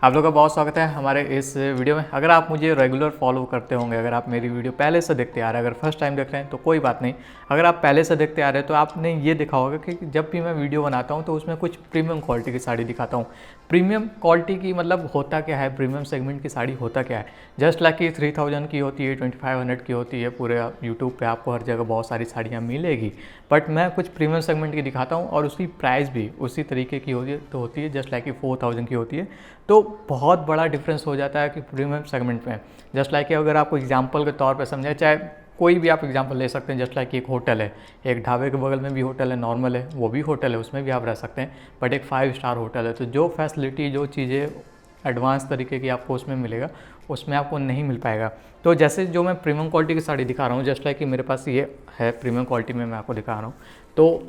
आप लोगों का बहुत स्वागत है हमारे इस वीडियो में। अगर आप मुझे रेगुलर फॉलो करते होंगे, अगर आप मेरी वीडियो पहले से देखते आ रहे हैं, अगर फर्स्ट टाइम देख रहे हैं तो कोई बात नहीं। अगर आप पहले से देखते आ रहे हैं तो आपने ये देखा होगा कि जब भी मैं वीडियो बनाता हूँ तो उसमें कुछ प्रीमियम क्वालिटी की साड़ी दिखाता हूँ। प्रीमियम क्वालिटी की मतलब होता क्या है, प्रीमियम सेगमेंट की साड़ी होता क्या है। जस्ट लाइक कि 3000 की होती है, 2500 की होती है, पूरे यूट्यूब पे आपको हर जगह बहुत सारी साड़ियाँ मिलेगी। बट मैं कुछ प्रीमियम सेगमेंट की दिखाता हूँ और उसकी प्राइस भी उसी तरीके की होती है जस्ट लाइक कि 4000 की होती है। तो बहुत बड़ा डिफरेंस हो जाता है कि प्रीमियम सेगमेंट में। जस्ट लाइक कि अगर आपको एग्जांपल के तौर पे समझे, चाहे कोई भी आप एग्जांपल ले सकते हैं। जस्ट लाइक एक होटल है, एक ढाबे के बगल में भी होटल है, नॉर्मल है वो भी होटल है, उसमें भी आप रह सकते हैं। बट एक 5 स्टार होटल है, तो जो फैसिलिटी, जो चीज़ें एडवांस तरीके की आपको उसमें मिलेगा, उसमें आपको नहीं मिल पाएगा। तो जैसे जो मैं प्रीमियम क्वालिटी की साड़ी दिखा रहा हूँ, जस्ट लाइक कि मेरे पास ये है प्रीमियम क्वालिटी में मैं आपको दिखा रहा हूँ। तो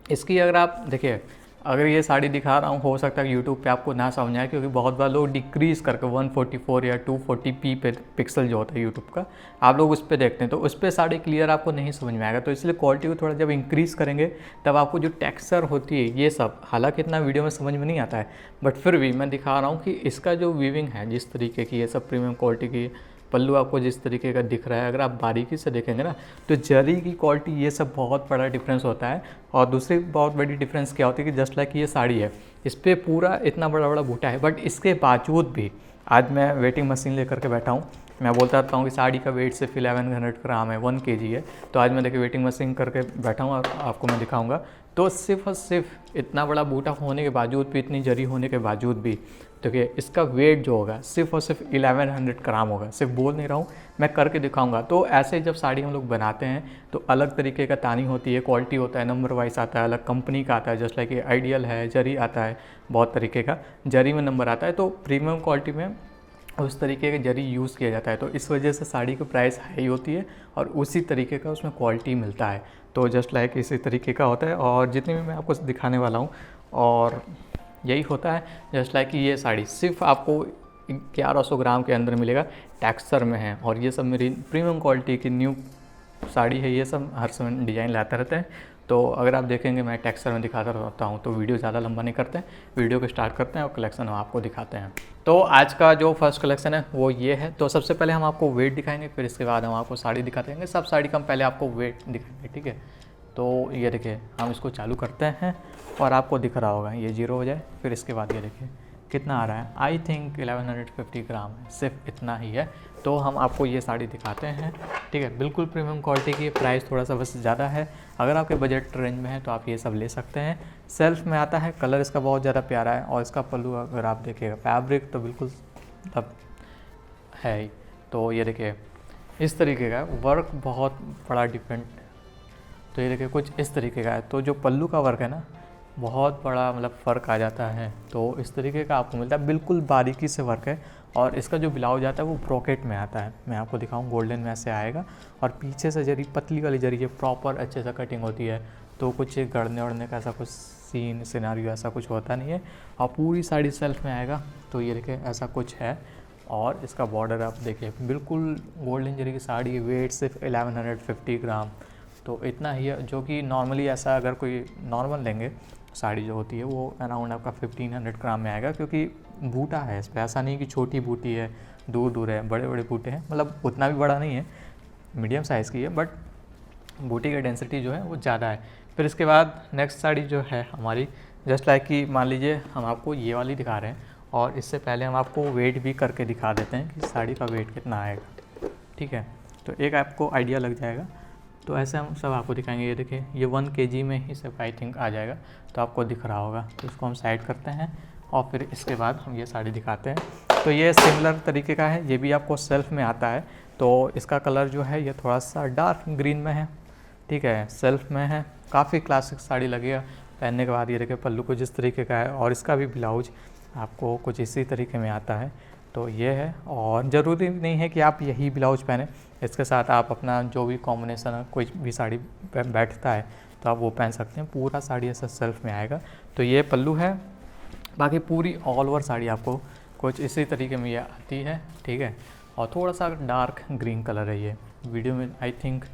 इसकी अगर आप देखिए, अगर ये साड़ी दिखा रहा हूँ, हो सकता है यूट्यूब पे आपको ना समझ आए, क्योंकि बहुत बार लोग डिक्रीज़ करके 144 या 240p पे पिक्सल जो होता है यूट्यूब का, आप लोग उस पर देखते हैं, तो उस पर साड़ी क्लियर आपको नहीं समझ में आएगा। तो इसलिए क्वालिटी को थोड़ा जब इंक्रीज़ करेंगे तब आपको जो टेक्सचर होती है ये सब, हालांकि इतना वीडियो में समझ में नहीं आता है, बट फिर भी मैं दिखा रहा हूँ कि इसका जो वीविंग है, जिस तरीके की ये सब प्रीमियम क्वालिटी की पल्लू आपको जिस तरीके का दिख रहा है, अगर आप बारीकी से देखेंगे ना तो जरी की क्वालिटी, ये सब बहुत बड़ा डिफरेंस होता है। और दूसरी बहुत बड़ी डिफरेंस क्या होती है कि जस्ट लाइक ये साड़ी है, इस पर पूरा इतना बड़ा बड़ा बूटा है, बट इसके बावजूद भी आज मैं वेटिंग मशीन लेकर के बैठा हूँ। मैं बोलता रहता हूँ कि साड़ी का वेट सिर्फ 1100 ग्राम है, 1 kg है। तो आज मैं देखिए वेटिंग मशीन करके बैठा हूँ और आपको मैं दिखाऊंगा। तो सिर्फ और सिर्फ इतना बड़ा बूटा होने के बावजूद भी, इतनी जरी होने के बावजूद भी, देखिए इसका वेट जो होगा सिर्फ और सिर्फ 1100 ग्राम होगा। सिर्फ बोल नहीं रहा हूँ, मैं करके दिखाऊंगा। तो ऐसे जब साड़ी हम लोग बनाते हैं तो अलग तरीके का तानी होती है, क्वालिटी होता है, नंबर वाइज आता है, अलग कंपनी का आता है। जस्ट लाइक आइडियल है, जरी आता है, बहुत तरीके का जरी में नंबर आता है। तो प्रीमियम क्वालिटी में उस तरीके का जरी यूज़ किया जाता है, तो इस वजह से साड़ी की प्राइस हाई होती है और उसी तरीके का उसमें क्वालिटी मिलता है। तो जस्ट लाइक इसी तरीके का होता है। और जितनी भी मैं आपको दिखाने वाला हूँ और यही होता है। जस्ट लाइक कि ये साड़ी सिर्फ आपको 1100 ग्राम के अंदर मिलेगा, टेक्सचर में है। और ये सब मेरी प्रीमियम क्वालिटी की न्यू साड़ी है, ये सब हर समय डिज़ाइन लाते रहते हैं। तो अगर आप देखेंगे मैं टेक्सचर में दिखाता रहता हूँ, तो वीडियो ज़्यादा लंबा नहीं करते हैं, वीडियो को स्टार्ट करते हैं और कलेक्शन हम आपको दिखाते हैं। तो आज का जो फर्स्ट कलेक्शन है वो ये है। तो सबसे पहले हम आपको वेट दिखाएंगे, फिर इसके बाद हम आपको साड़ी दिखाते हैं। सब साड़ी का हम पहले आपको वेट दिखाएंगे, ठीक है। तो ये देखिए, हम इसको चालू करते हैं और आपको दिख रहा होगा ये 0 हो जाए, फिर इसके बाद ये देखिए कितना आ रहा है। आई थिंक 1150 ग्राम है, सिर्फ इतना ही है। तो हम आपको ये साड़ी दिखाते हैं, ठीक है। बिल्कुल प्रीमियम क्वालिटी की, प्राइस थोड़ा सा बस ज़्यादा है। अगर आपके बजट रेंज में है तो आप ये सब ले सकते हैं। सेल्फ में आता है, कलर इसका बहुत ज़्यादा प्यारा है। और इसका पल्लू अगर आप देखिएगा, फैब्रिक तो बिल्कुल मतलब है ही। तो ये देखिए इस तरीके का वर्क बहुत बड़ा डिफरेंट। तो ये देखिए कुछ इस तरीके का है। तो जो पल्लू का वर्क है ना, बहुत बड़ा मतलब फ़र्क आ जाता है। तो इस तरीके का आपको मिलता है, बिल्कुल बारीकी से वर्क है। और इसका जो ब्लाउज आता है वो ब्रोकेट में आता है, मैं आपको दिखाऊं, गोल्डन में ऐसे आएगा। और पीछे से जरी, पतली वाली जरी, ये प्रॉपर अच्छे से कटिंग होती है। तो कुछ गड़ने वड़ने का ऐसा कुछ सीन सिनारियो ऐसा कुछ होता नहीं है। और पूरी साड़ी सेल्फ में आएगा। तो ये देखिए ऐसा कुछ है। और इसका बॉर्डर आप देखिए, बिल्कुल गोल्डन जरी की साड़ी, वेट सिर्फ 1150 ग्राम। तो इतना ही है, जो कि नॉर्मली ऐसा अगर कोई नॉर्मल लेंगे साड़ी जो होती है वो अराउंड आपका 1500 ग्राम में आएगा। क्योंकि बूटा है इस पर, ऐसा नहीं कि छोटी बूटी है, दूर दूर है, बड़े बड़े बूटे हैं। मतलब उतना भी बड़ा नहीं है, मीडियम साइज़ की है, बट बूटी का डेंसिटी जो है वो ज़्यादा है। फिर इसके बाद नेक्स्ट साड़ी जो है हमारी, जस्ट लाइक कि मान लीजिए हम आपको ये वाली दिखा रहे हैं, और इससे पहले हम आपको वेट भी करके दिखा देते हैं कि साड़ी का वेट कितना आएगा, ठीक है। तो एक आपको आइडिया लग जाएगा। तो ऐसे हम सब आपको दिखाएंगे। ये देखिए ये 1 kg में ही सब आई थिंक आ जाएगा, तो आपको दिख रहा होगा। तो इसको हम साइड करते हैं और फिर इसके बाद हम ये साड़ी दिखाते हैं। तो ये सिमिलर तरीके का है, ये भी आपको सेल्फ में आता है। तो इसका कलर जो है ये थोड़ा सा डार्क ग्रीन में है, ठीक है, सेल्फ में है। काफ़ी क्लासिक साड़ी लगेगा पहनने के बाद। ये देखिए पल्लू को जिस तरीके का है, और इसका भी ब्लाउज आपको कुछ इसी तरीके में आता है। तो ये है, और ज़रूरी नहीं है कि आप यही ब्लाउज पहने, इसके साथ आप अपना जो भी कॉम्बिनेशन है, कोई भी साड़ी बैठता है तो आप वो पहन सकते हैं। पूरा साड़ी ऐसा सेल्फ में आएगा। तो ये पल्लू है, बाकी पूरी ऑल ओवर साड़ी आपको कुछ इसी तरीके में ये आती है, ठीक है। और थोड़ा सा डार्क ग्रीन कलर है ये, वीडियो में आई थिंक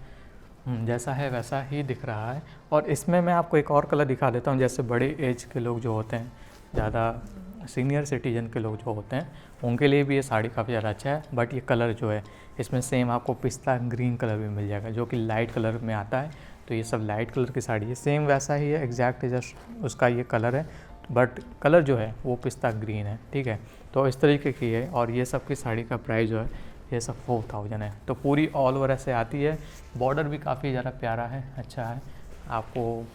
जैसा है वैसा ही दिख रहा है। और इसमें मैं आपको एक और कलर दिखा देता हूँ। जैसे बड़े एज के लोग जो होते हैं, ज़्यादा सीनियर सिटीजन के लोग जो होते हैं उनके लिए भी ये साड़ी काफ़ी ज़्यादा अच्छा है। बट ये कलर जो है इसमें सेम आपको पिस्ता ग्रीन कलर भी मिल जाएगा, जो कि लाइट कलर में आता है। तो ये सब लाइट कलर की साड़ी है, सेम वैसा ही है, एग्जैक्ट जस्ट उसका ये कलर है, बट कलर जो है वो पिस्ता ग्रीन है, ठीक है। तो इस तरीके की है। और ये सब की साड़ी का प्राइस जो है ये सब 4000 है। तो पूरी ऑल ओवर ऐसे आती है। बॉर्डर भी काफ़ी ज़्यादा प्यारा है, अच्छा है आपको,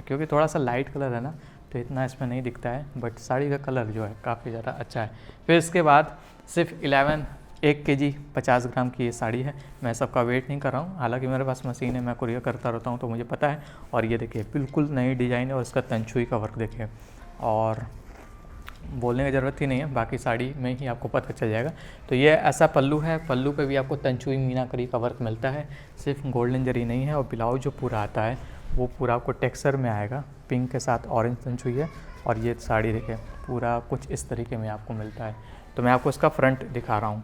क्योंकि थोड़ा सा लाइट कलर है ना तो इतना इसमें नहीं दिखता है, बट साड़ी का कलर जो है काफ़ी ज़्यादा अच्छा है। फिर इसके बाद सिर्फ 1 kg 50 ग्राम की ये साड़ी है। मैं सबका वेट नहीं कर रहा हूँ, हालांकि मेरे पास मशीन है, मैं कुरियर करता रहता हूँ तो मुझे पता है। और ये देखिए बिल्कुल नई डिज़ाइन है और इसका तंचुई का वर्क देखिए, और बोलने की ज़रूरत ही नहीं है, बाकी साड़ी में ही आपको पता चल जाएगा। तो ये ऐसा पल्लू है, पल्लू पे भी आपको तंचुई मीनाकरी का वर्क मिलता है, सिर्फ गोल्डन जरी नहीं है। और ब्लाउज जो पूरा आता है वो पूरा आपको टेक्सचर में आएगा, पिंक के साथ ऑरेंज तंचुई है। और ये साड़ी देखिए पूरा कुछ इस तरीके में आपको मिलता है। तो मैं आपको इसका फ्रंट दिखा रहा हूँ।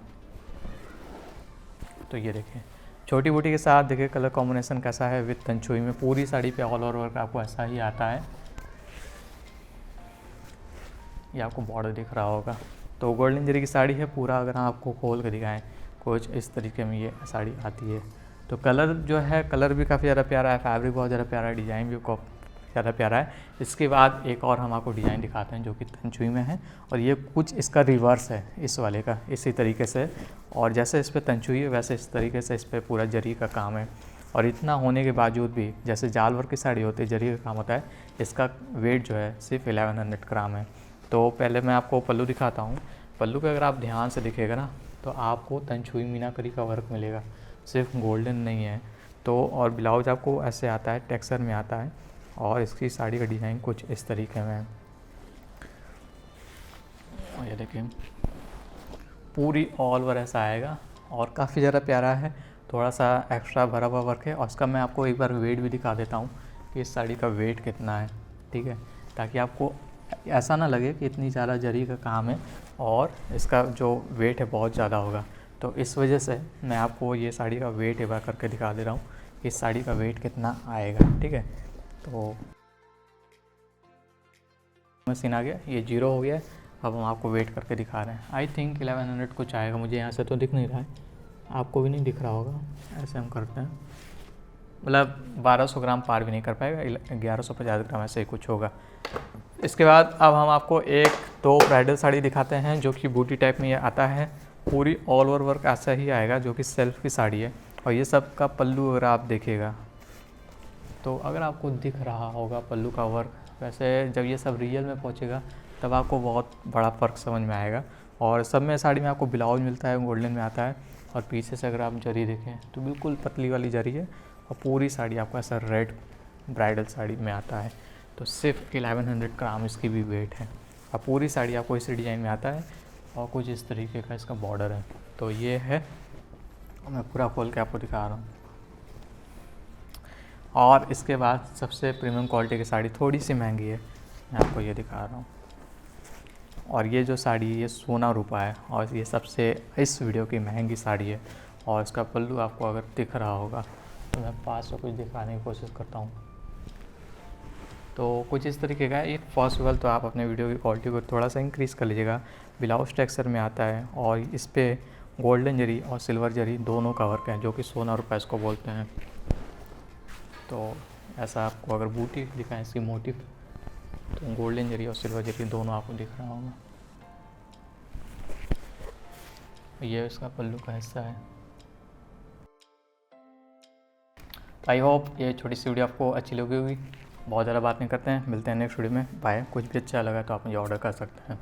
तो ये देखिए छोटी बूटी के साथ देखिए कलर कॉम्बिनेशन कैसा है विद तंचुई में। पूरी साड़ी पे ऑल ओवर वर्क आपको ऐसा ही आता है। ये आपको बॉर्डर दिख रहा होगा। तो गोल्डन जरी की साड़ी है पूरा, अगर आपको खोल के दिखाएं कुछ इस तरीके में ये साड़ी आती है। तो कलर जो है कलर भी काफ़ी ज़्यादा प्यारा है, फैब्रिक बहुत ज़्यादा प्यारा है, डिज़ाइन भी काफ़ी ज़्यादा प्यारा है। इसके बाद एक और हम आपको डिज़ाइन दिखाते हैं जो कि तंचुई में है, और ये कुछ इसका रिवर्स है इस वाले का, इसी तरीके से। और जैसे इस पर तंचुई है वैसे इस तरीके से इस पर पूरा जरी का काम है। और इतना होने के बावजूद भी, जैसे जाल वर्क की साड़ी होती है जरी का काम होता है, इसका वेट जो है सिर्फ 1100 ग्राम है। तो पहले मैं आपको पल्लू दिखाता हूँ। पल्लू पे अगर आप ध्यान से दिखेगा ना तो आपको तंचुई मीनाकरी का वर्क मिलेगा, सिर्फ गोल्डन नहीं है। तो और ब्लाउज आपको ऐसे आता है, टेक्सचर में आता है। और इसकी साड़ी का डिज़ाइन कुछ इस तरीके में है। और ये देखिए पूरी ऑल ओवर ऐसा आएगा और काफ़ी ज़्यादा प्यारा है, थोड़ा सा एक्स्ट्रा भरा हुआ वर्क है। और इसका मैं आपको एक बार वेट भी दिखा देता हूँ कि इस साड़ी का वेट कितना है, ठीक है, ताकि आपको ऐसा ना लगे कि इतनी ज़्यादा जरी का काम है और इसका जो वेट है बहुत ज़्यादा होगा। तो इस वजह से मैं आपको ये साड़ी का वेट एक बार करके दिखा दे रहा हूँ कि इस साड़ी का वेट कितना आएगा, ठीक है। तो मशीन आ गया, ये 0 हो गया। अब हम आपको वेट करके दिखा रहे हैं। आई थिंक 1100 कुछ आएगा, मुझे यहाँ से तो दिख नहीं रहा है, आपको भी नहीं दिख रहा होगा। ऐसे हम करते हैं, मतलब 1200 ग्राम पार भी नहीं कर पाएगा, 1150 ग्राम ऐसे ही कुछ होगा। इसके बाद अब हम आपको एक दो ब्राइडल साड़ी दिखाते हैं जो कि बूटी टाइप में ये आता है। पूरी ऑल ओवर वर्क ऐसा ही आएगा, जो कि सेल्फ की साड़ी है। और ये सब का पल्लू अगर आप देखिएगा तो अगर आपको दिख रहा होगा पल्लू का वर्क, वैसे जब ये सब रियल में पहुंचेगा तब आपको बहुत बड़ा फ़र्क समझ में आएगा। और सब में साड़ी में आपको ब्लाउज मिलता है, गोल्डन में आता है। और पीछे से अगर आप जरी देखें तो बिल्कुल पतली वाली जरी है। और पूरी साड़ी आपको ऐसा रेड ब्राइडल साड़ी में आता है। तो सिर्फ 1100 ग्राम इसकी भी वेट है। और पूरी साड़ी आपको इसी डिज़ाइन में आता है और कुछ इस तरीके का इसका बॉर्डर है। तो ये है, मैं पूरा खोल के आपको दिखा रहा हूँ। और इसके बाद सबसे प्रीमियम क्वालिटी की साड़ी, थोड़ी सी महंगी है, मैं आपको ये दिखा रहा हूँ। और ये जो साड़ी है ये सोना रूपा है, और ये सबसे इस वीडियो की महंगी साड़ी है। और इसका पल्लू आपको अगर दिख रहा होगा तो मैं पास से कुछ दिखाने की कोशिश करता हूँ। तो कुछ इस तरीके का है। इफ़ पॉसिबल तो आप अपने वीडियो की क्वालिटी को थोड़ा सा इंक्रीज़ कर लीजिएगा। ब्लाउज टेक्सचर में आता है और इस पर गोल्डन जरी और सिल्वर जरी दोनों का वर्क है, जो कि सोना रूपा इसको बोलते हैं। तो ऐसा आपको अगर बूटी दिखाएं इसकी मोटिव, तो गोल्डन जरी और सिल्वर जरी दोनों आपको दिख रहा होगा। ये इसका पल्लू का हिस्सा है। आई होप ये छोटी सी वीडियो आपको अच्छी लगी होगी। बहुत ज़्यादा बात नहीं करते हैं, मिलते हैं नेक्स्ट वीडियो में। बाय। कुछ भी अच्छा लगा तो आप मुझे ऑर्डर कर सकते हैं।